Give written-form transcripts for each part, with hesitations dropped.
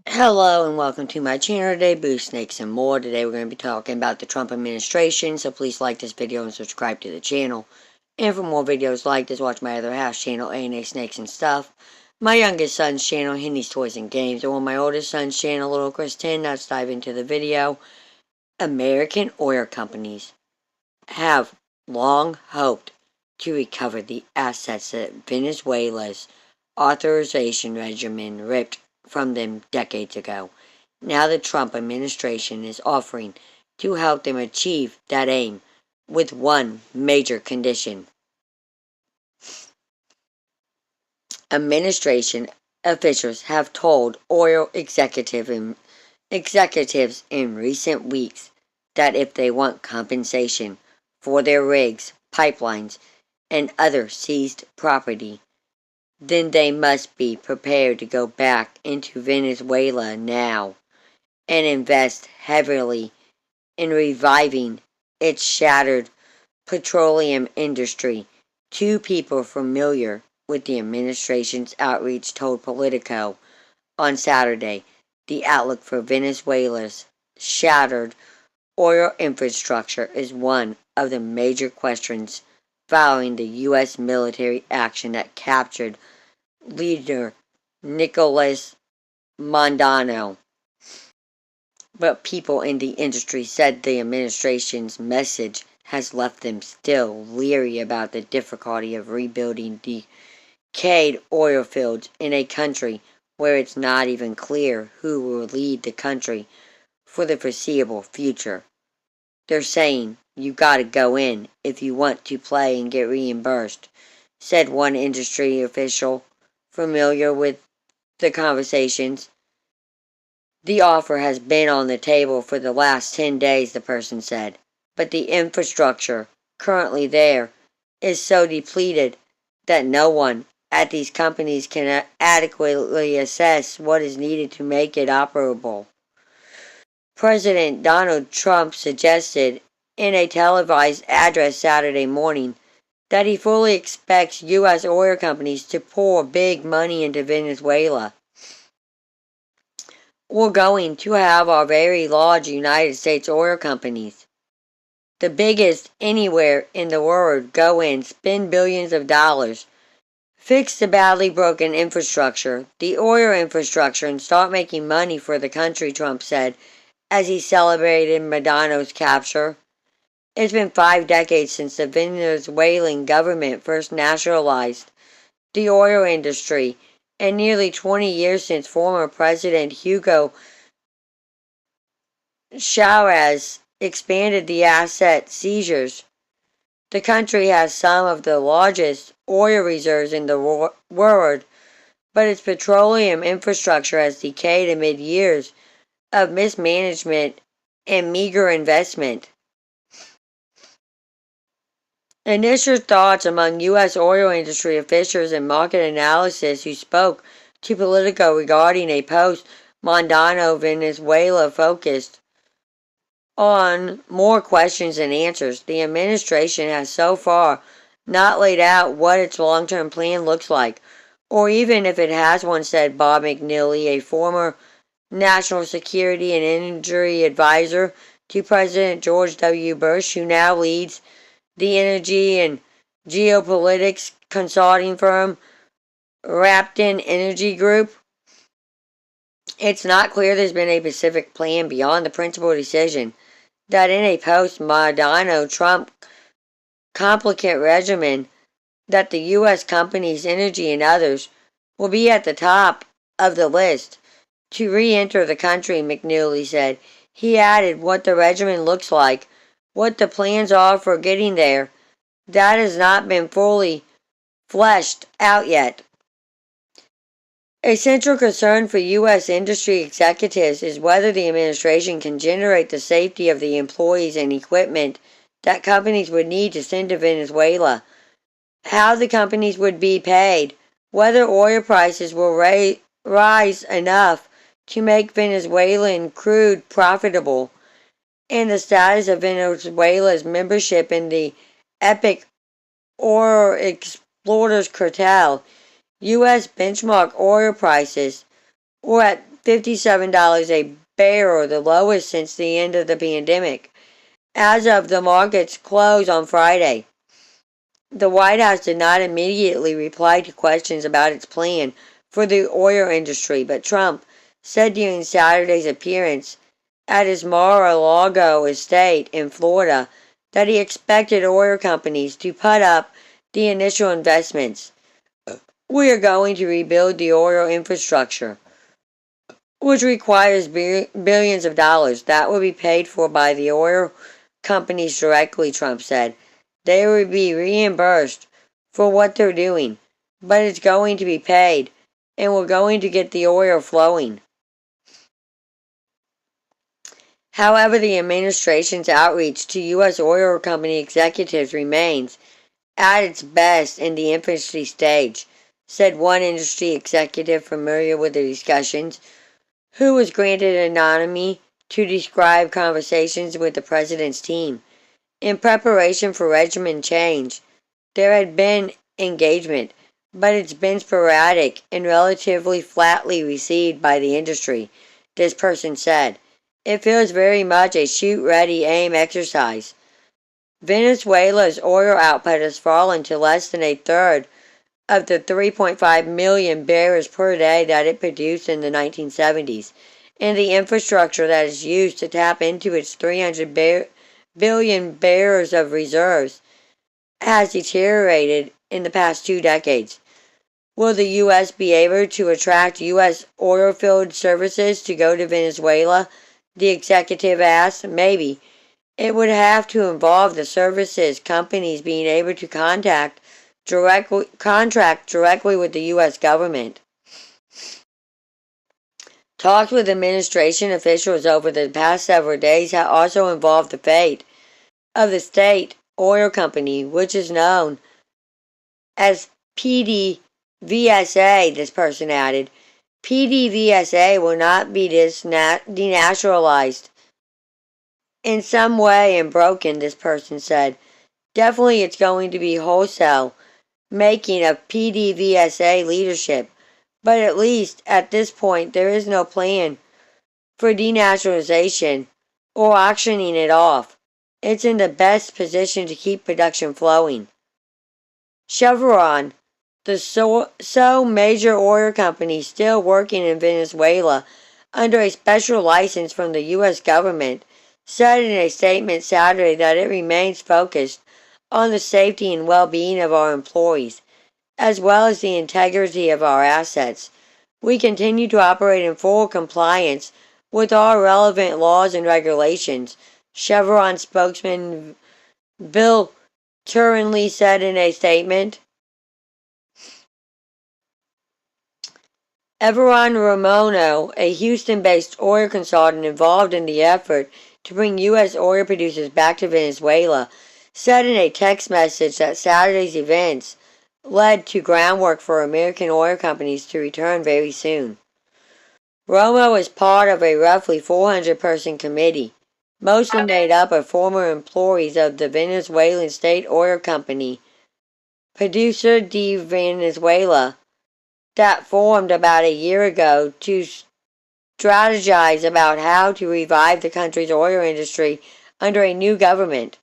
Hello and welcome to my channel today, Boo Snakes and More. Today we're going to be talking about the Trump administration, so please like this video and subscribe to the channel. And for more videos like this, watch my other house channel, A&A Snakes and Stuff, my youngest son's channel, Henny's Toys and Games, or my oldest son's channel, Little Chris 10. Let's dive into the video. American oil companies have long hoped to recover the assets that Venezuela's authorization regimen ripped from them decades ago. Now the Trump administration is offering to help them achieve that aim with one major condition. Administration officials have told oil executives in recent weeks that if they want compensation for their rigs, pipelines, and other seized property, then they must be prepared to go back into Venezuela now and invest heavily in reviving its shattered petroleum industry. Two people familiar with the administration's outreach told Politico on Saturday the outlook for Venezuela's shattered oil infrastructure is one of the major questions following the U.S. military action that captured leader Nicolas Maduro. But people in the industry said the administration's message has left them still leery about the difficulty of rebuilding decayed oil fields in a country where it's not even clear who will lead the country for the foreseeable future. They're saying you gotta go in if you want to play and get reimbursed, said one industry official familiar with the conversations. The offer has been on the table for the last 10 days, the person said, but the infrastructure currently there is so depleted that no one at these companies can adequately assess what is needed to make it operable. President Donald Trump suggested in a televised address Saturday morning that he fully expects U.S. oil companies to pour big money into Venezuela. We're going to have our very large United States oil companies, the biggest anywhere in the world, go in, spend billions of dollars, fix the badly broken infrastructure, the oil infrastructure, and start making money for the country, Trump said as he celebrated Maduro's capture. It's been 5 decades since the Venezuelan government first nationalized the oil industry, and nearly 20 years since former President Hugo Chavez expanded the asset seizures. The country has some of the largest oil reserves in the world, but its petroleum infrastructure has decayed amid years of mismanagement and meager investment. Initial thoughts among U.S. oil industry officials and market analysts who spoke to Politico regarding a post-Maduro Venezuela focused on more questions than answers. The administration has so far not laid out what its long-term plan looks like, or even if it has one, said Bob McNeely, a former national security and energy advisor to President George W. Bush, who now leads the energy and geopolitics consulting firm Rapton Energy Group. It's not clear there's been a specific plan beyond the principal decision that in a post-Maduro Trump complicate regimen that the U.S. companies, energy and others will be at the top of the list to re-enter the country, McNeely said. He added what the regimen looks like, what the plans are for getting there. That has not been fully fleshed out yet. A central concern for U.S. industry executives is whether the administration can generate the safety of the employees and equipment that companies would need to send to Venezuela, how the companies would be paid, whether oil prices will rise enough to make Venezuelan crude profitable, and the status of Venezuela's membership in the OPEC oil exporters cartel. U.S. benchmark oil prices or at $57 a barrel, the lowest since the end of the pandemic. As of the market's close on Friday, the White House did not immediately reply to questions about its plan for the oil industry, but Trump said during Saturday's appearance at his Mar-a-Lago estate in Florida that he expected oil companies to put up the initial investments. We are going to rebuild the oil infrastructure, which requires billions of dollars. That will be paid for by the oil companies directly, Trump said. They will be reimbursed for what they're doing, but it's going to be paid, and we're going to get the oil flowing. However, the administration's outreach to U.S. oil company executives remains at its best in the infancy stage, said one industry executive familiar with the discussions, who was granted anonymity to describe conversations with the president's team. In preparation for regime change, there had been engagement, but it's been sporadic and relatively flatly received by the industry, this person said. It feels very much a shoot ready aim exercise. Venezuela's oil output has fallen to less than a third of the 3.5 million barrels per day that it produced in the 1970s, and the infrastructure that is used to tap into its 300 billion barrels of reserves has deteriorated in the past 2 decades. Will the U.S. be able to attract U.S. oilfield services to go to Venezuela? The executive asked. Maybe. It would have to involve the services companies being able to contract directly with the U.S. government. Talks with administration officials over the past several days have also involved the fate of the state oil company, which is known as PDVSA, this person added. PDVSA will not be denaturalized in some way and broken, this person said. Definitely it's going to be wholesale making of PDVSA leadership, but at least at this point there is no plan for denaturalization or auctioning it off. It's in the best position to keep production flowing. Chevron, the major oil company still working in Venezuela under a special license from the U.S. government, said in a statement Saturday that it remains focused on the safety and well-being of our employees, as well as the integrity of our assets. We continue to operate in full compliance with all relevant laws and regulations, Chevron spokesman Bill Turinley said in a statement. Everon Romano, a Houston-based oil consultant involved in the effort to bring U.S. oil producers back to Venezuela, said in a text message that Saturday's events led to groundwork for American oil companies to return very soon. Romo is part of a roughly 400-person committee, mostly made up of former employees of the Venezuelan state oil company, Producer de Venezuela, that formed about a year ago to strategize about how to revive the country's oil industry under a new government.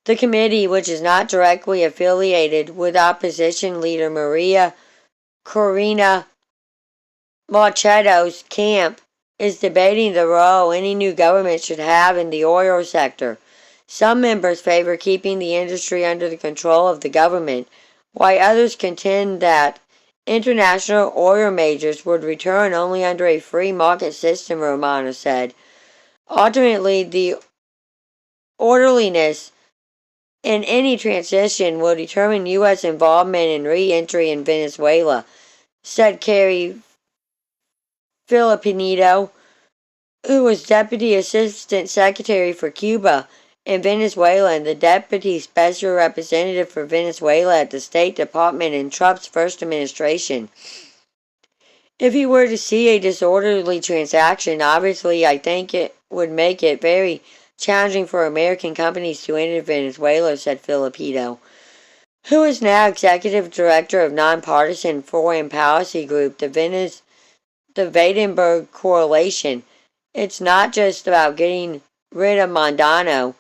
The committee, which is not directly affiliated with opposition leader Maria Corina Machedo's camp, is debating the role any new government should have in the oil sector. Some members favor keeping the industry under the control of the government, while others contend that international oil majors would return only under a free market system, Romano said. Ultimately, the orderliness in any transition will determine U.S. involvement and re-entry in Venezuela, said Kerry Filipinito, who was Deputy Assistant Secretary for Cuba and Venezuela and the Deputy Special Representative for Venezuela at the State Department in Trump's first administration. If he were to see a disorderly transaction, obviously I think it would make it very challenging for American companies to enter Venezuela, said Filipino, who is now Executive Director of nonpartisan foreign policy group, the the Vandenberg correlation. It's not just about getting rid of Mondano.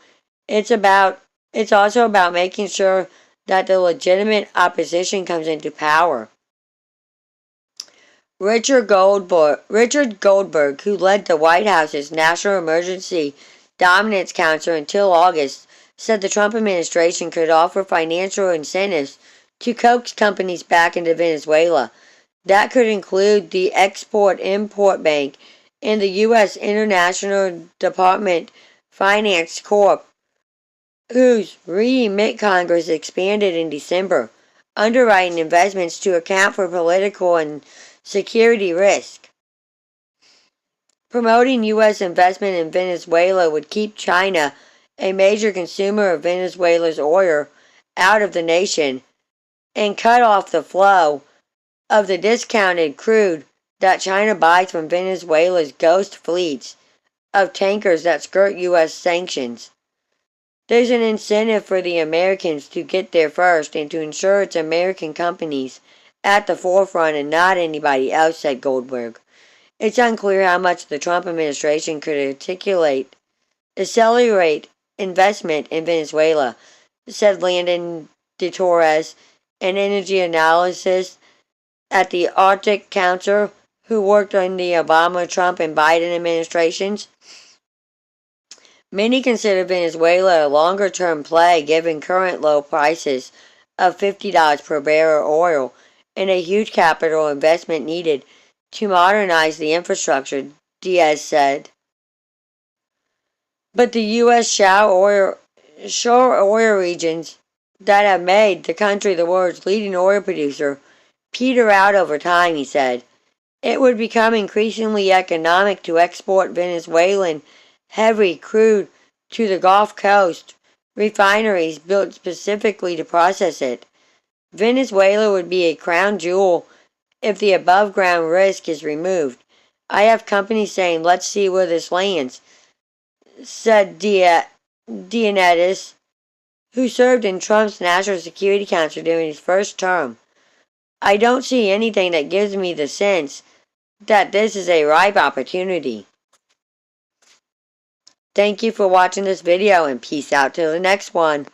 It's also about making sure that the legitimate opposition comes into power. Richard Goldberg, who led the White House's National Emergency Dominance Council until August, said the Trump administration could offer financial incentives to coax companies back into Venezuela. That could include the Export-Import Bank and the U.S. International Department Finance Corp., whose remit Congress expanded in December, underwriting investments to account for political and security risk. Promoting U.S. investment in Venezuela would keep China, a major consumer of Venezuela's oil, out of the nation and cut off the flow of the discounted crude that China buys from Venezuela's ghost fleets of tankers that skirt U.S. sanctions. There's an incentive for the Americans to get there first and to ensure it's American companies at the forefront and not anybody else, said Goldberg. It's unclear how much the Trump administration could accelerate investment in Venezuela, said Landon de Torres, an energy analyst at the Arctic Council who worked on the Obama, Trump, and Biden administrations. Many consider Venezuela a longer-term play given current low prices of $50 per barrel of oil and a huge capital investment needed to modernize the infrastructure, Diaz said. But the U.S. shore oil regions that have made the country the world's leading oil producer peter out over time, he said. It would become increasingly economic to export Venezuelan heavy crude to the Gulf Coast refineries built specifically to process it. Venezuela would be a crown jewel if the above ground risk is removed. I have companies saying, let's see where this lands, said Dianettis, who served in Trump's National Security Council during his first term. I don't see anything that gives me the sense that this is a ripe opportunity. Thank you for watching this video and peace out till the next one.